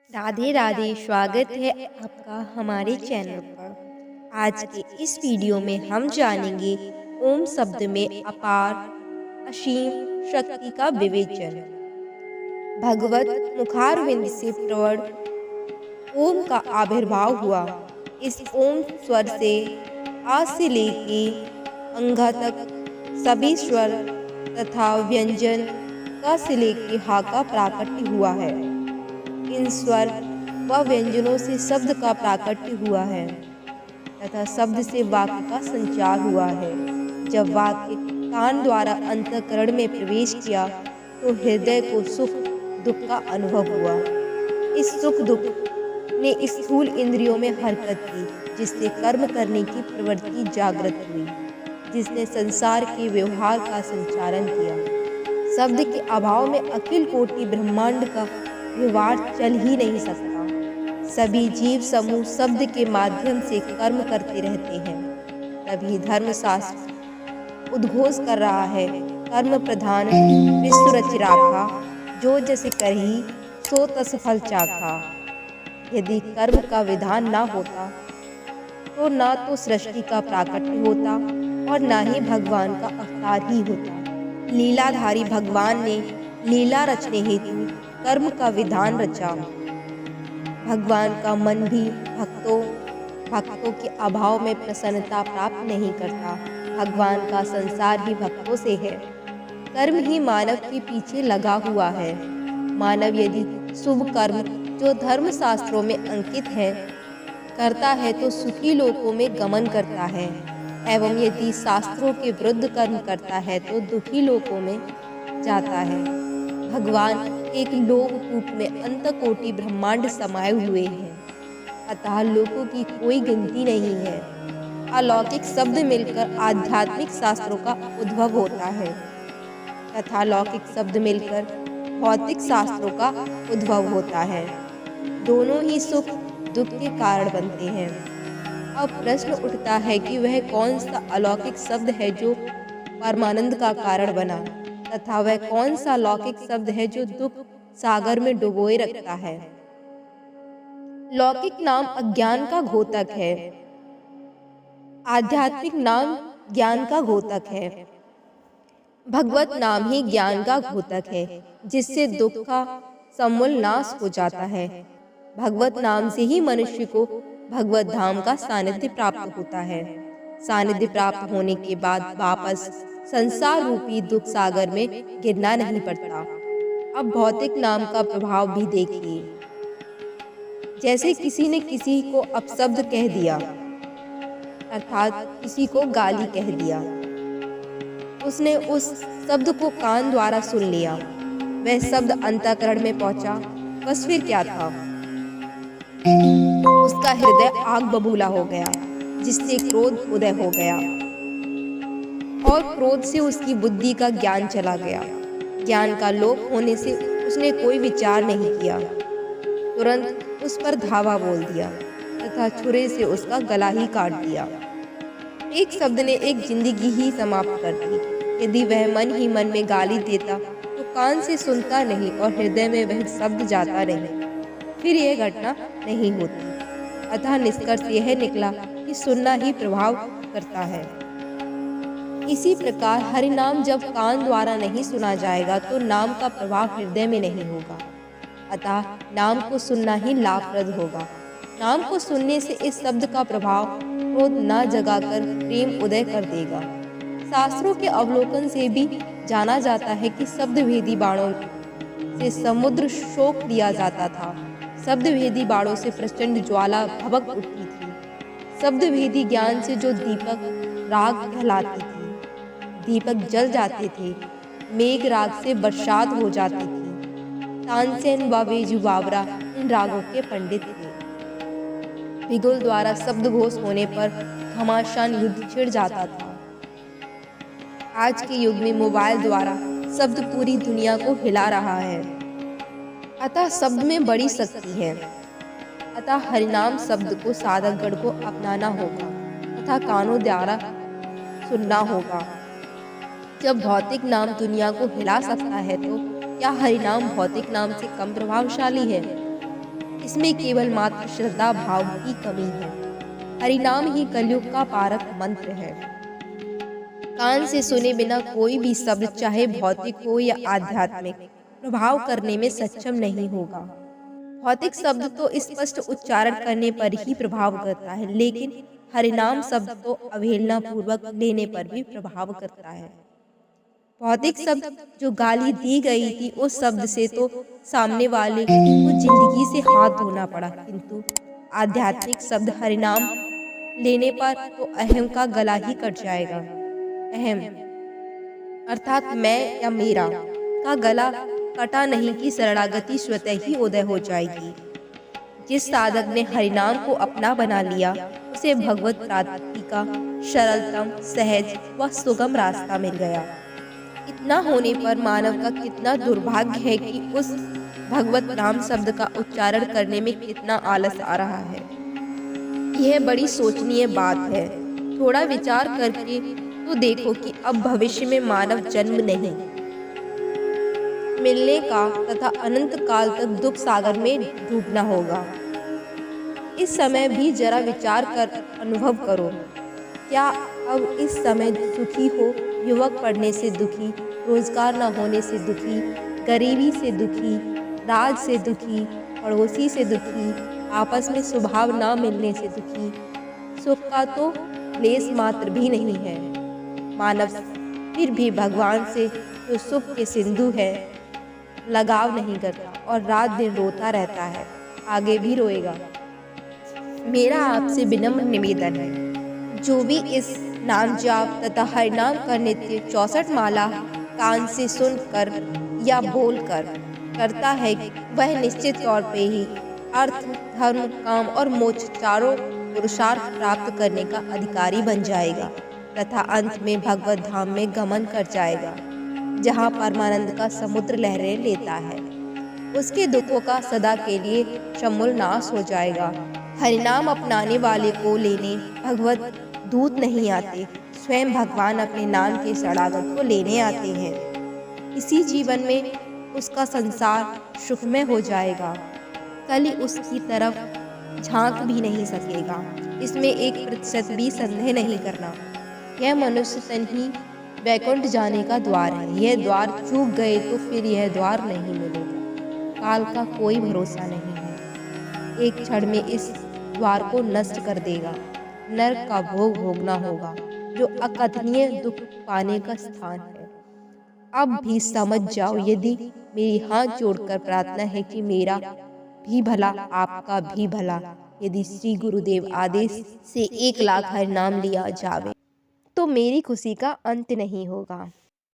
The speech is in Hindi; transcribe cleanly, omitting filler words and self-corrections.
राधे राधे। स्वागत है आपका हमारे चैनल पर। आज के इस वीडियो में हम जानेंगे ओम शब्द में अपार असीम शक्ति का विवेचन। भगवत मुखारविंद से प्रवर्ण ओम का आविर्भाव हुआ। इस ओम स्वर से आ से लेके अंगा तक सभी स्वर तथा व्यंजन का से लेके हा का प्राकट्य हुआ है। इन स्वर व व्यंजनों से शब्द का प्राकट्य हुआ है तथा शब्द से वाक्य का संचार हुआ है। जब वाक्य कान द्वारा अंतःकरण में प्रवेश किया तो हृदय को सुख दुख का अनुभव हुआ। इस सुख दुख ने स्थूल इंद्रियों में हरकत की, जिससे कर्म करने की प्रवृत्ति जागृत हुई, जिसने संसार के व्यवहार का संचालन किया। शब्द के अभाव में अखिल कोटि ब्रह्मांड का व्यवहार चल ही नहीं सकता। सभी जीव समूह शब्द के माध्यम से कर्म करते रहते हैं। तभी धर्मशास्त्र उद्घोष कर रहा है, कर्म प्रधान विश्व रचि राखा, जो जैसे करही सो तस फल चाखा। यदि कर्म का विधान ना होता तो ना तो सृष्टि का प्राकट्य होता और ना ही भगवान का अवतार ही होता। लीलाधारी भगवान ने लीला रचने हेतु कर्म का विधान रचा। भगवान का मन भी भक्तों के अभाव में प्रसन्नता प्राप्त नहीं करता। भगवान का संसार ही भक्तों से है। कर्म ही मानव के पीछे लगा हुआ है। मानव यदि शुभ कर्म जो धर्म शास्त्रों में अंकित है करता है तो सुखी लोकों में गमन करता है, एवं यदि शास्त्रों के विरुद्ध कर्म करता है तो दुखी लोकों में जाता है। भगवान एक लोक कूप में अनंत कोटि ब्रह्मांड समाये हुए हैं, अतः लोकों की कोई गिनती नहीं है। अलौकिक शब्द मिलकर आध्यात्मिक शास्त्रों का उद्भव होता है तथा लौकिक शब्द मिलकर भौतिक शास्त्रों का उद्भव होता है। दोनों ही सुख दुख के कारण बनते हैं। अब प्रश्न उठता है कि वह कौन सा अलौकिक शब्द है जो परमानंद का कारण बना, तथा वह कौन सा लौकिक शब्द है जो दुख सागर में डुबोए रखता है। लौकिक नाम अज्ञान का घोतक है, आध्यात्मिक नाम ज्ञान का घोतक है। भगवत नाम ही ज्ञान का घोतक है, जिससे दुख का समूल नाश हो जाता है। भगवत नाम से ही मनुष्य को भगवत धाम का सानिध्य प्राप्त होता है। सानिध्य प्राप्त होने के बाद वापस संसार रूपी दुख सागर में गिरना नहीं पड़ता। अब भौतिक नाम का प्रभाव भी देखिए। जैसे किसी ने किसी को अपशब्द कह दिया, अर्थात किसी को गाली कह दिया, उसने उस शब्द को कान द्वारा सुन लिया, वह शब्द अंतःकरण में पहुंचा, बस फिर क्या था, उसका हृदय आग बबूला हो गया, जिससे क्रोध उदय हो गया और क्रोध से उसकी बुद्धि का ज्ञान चला गया। ज्ञान का लोप होने से उसने कोई विचार नहीं किया, तुरंत उस पर धावा बोल दिया तथा छुरे से उसका गला ही काट दिया। एक शब्द ने एक जिंदगी ही समाप्त कर दी। यदि वह मन ही मन में गाली देता तो कान से सुनता नहीं और हृदय में वह शब्द जाता नहीं, फिर यह घटना नहीं होती। अतः निष्कर्ष यह निकला कि सुनना ही प्रभाव करता है। इसी प्रकार हरि नाम जब कान द्वारा नहीं सुना जाएगा तो नाम का प्रभाव हृदय में नहीं होगा। अतः नाम को सुनना ही लाभप्रद होगा। नाम को सुनने से इस शब्द का प्रभाव क्रोध न जगाकर प्रेम उदय कर देगा। शास्त्रों के अवलोकन से भी जाना जाता है कि शब्द भेदी बाणों से समुद्र शोक दिया जाता था। शब्द भेदी बाणों से प्रचंड ज्वाला भभक उठती थी। शब्द भेदी ज्ञान से जो दीपक राग कहलाती थी, दीपक जल जाते थे। मेघ राग से बरसात हो जाती थी। तानसेन व वेजु बावरा इन रागों के पंडित थे। बिगुल द्वारा शब्द घोष होने पर घमासान युद्ध छिड़ जाता था। आज के युग में मोबाइल द्वारा शब्द पूरी दुनिया को हिला रहा है। अतः शब्द में बड़ी शक्ति है। अतः हरिनाम शब्द को साधकगण को अपनाना होगा तथा कानों द्वारा सुनना होगा। जब भौतिक नाम दुनिया को हिला सकता है तो क्या हरिनाम भौतिक नाम से कम प्रभावशाली है? इसमें केवल मात्र श्रद्धा भाव की कमी है। हरिनाम ही कलयुग का पारक मंत्र है। कान से सुने बिना कोई भी शब्द, चाहे भौतिक हो या आध्यात्मिक, प्रभाव करने में सक्षम नहीं होगा। भौतिक शब्द तो स्पष्ट उच्चारण करने पर ही प्रभाव करता है, लेकिन हरिनाम शब्द तो अवहेलना पूर्वक लेने पर भी प्रभाव करता है। भौतिक शब्द जो गाली दी गई थी, उस शब्द से तो सामने वाले को जिंदगी से हाथ धोना पड़ा, किंतु आध्यात्मिक शब्द हरिनाम लेने पर तो अहम का गला ही कट जाएगा। अहम अर्थात मैं या मेरा का गला कटा नहीं कि शरणागति स्वतः ही उदय हो जाएगी। जिस साधक ने हरिनाम को अपना बना लिया, उसे भगवत प्राप्ति का सरलतम, सहज व सुगम रास्ता मिल गया। इतना होने पर मानव का कितना दुर्भाग्य है कि उस भगवत नाम शब्द का उच्चारण करने में कितना आलस आ रहा है। यह बड़ी सोचनीय बात है। थोड़ा विचार करके तो देखो कि अब भविष्य में मानव जन्म नहीं मिलने का तथा अनंत काल तक दुख सागर में डूबना होगा। इस समय भी जरा विचार कर अनुभव करो। क्या अब इस समय सुखी हो? युवक पढ़ने से दुखी, रोजगार न होने से दुखी, गरीबी से दुखी, राज से दुखी, पड़ोसी से दुखी, आपस में स्वभाव न मिलने से दुखी। सुख का तो लेस मात्र भी नहीं है। मानव फिर भी भगवान से जो सुख के सिंधु है लगाव नहीं करता और रात दिन रोता रहता है, आगे भी रोएगा। मेरा आपसे विनम्र निवेदन है, जो भी इस नाम जाप तथा हरिनाम का नित्य 64 माला कान से सुनकर या बोलकर करता है, वह निश्चित तौर पे ही अर्थ, धर्म, काम और मोक्ष चारों पुरुषार्थ प्राप्त करने का अधिकारी बन जाएगा तथा अंत में भगवत धाम में गमन कर जाएगा, जहाँ परमानंद का समुद्र लहरें लेता है। उसके दुखों का सदा के लिए समूल नाश हो जाएगा। हरिनाम अपनाने वाले को लेने भगवत दूत नहीं आते, स्वयं भगवान अपने नाम के शरणागत को लेने आते हैं। इसी जीवन में उसका संसार सुखमय हो जाएगा। कल उसकी तरफ झांक भी नहीं सकेगा। इसमें 1% भी संदेह नहीं करना। यह मनुष्य तन ही वैकुंठ जाने का द्वार है। यह द्वार चूक गए तो फिर यह द्वार नहीं मिलेगा। काल का कोई भरोसा नहीं है, एक क्षण में इस द्वार को नष्ट कर देगा। नरक का भोग भोगना होगा, जो अकथनीय दुख पाने का स्थान है। अब भी समझ जाओ, यदि मेरी हाथ जोड़कर प्रार्थना है कि मेरा भी भला, आपका भी भला, यदि श्री गुरुदेव आदेश से 1 लाख हरिनाम लिया जावे तो मेरी खुशी का अंत नहीं होगा।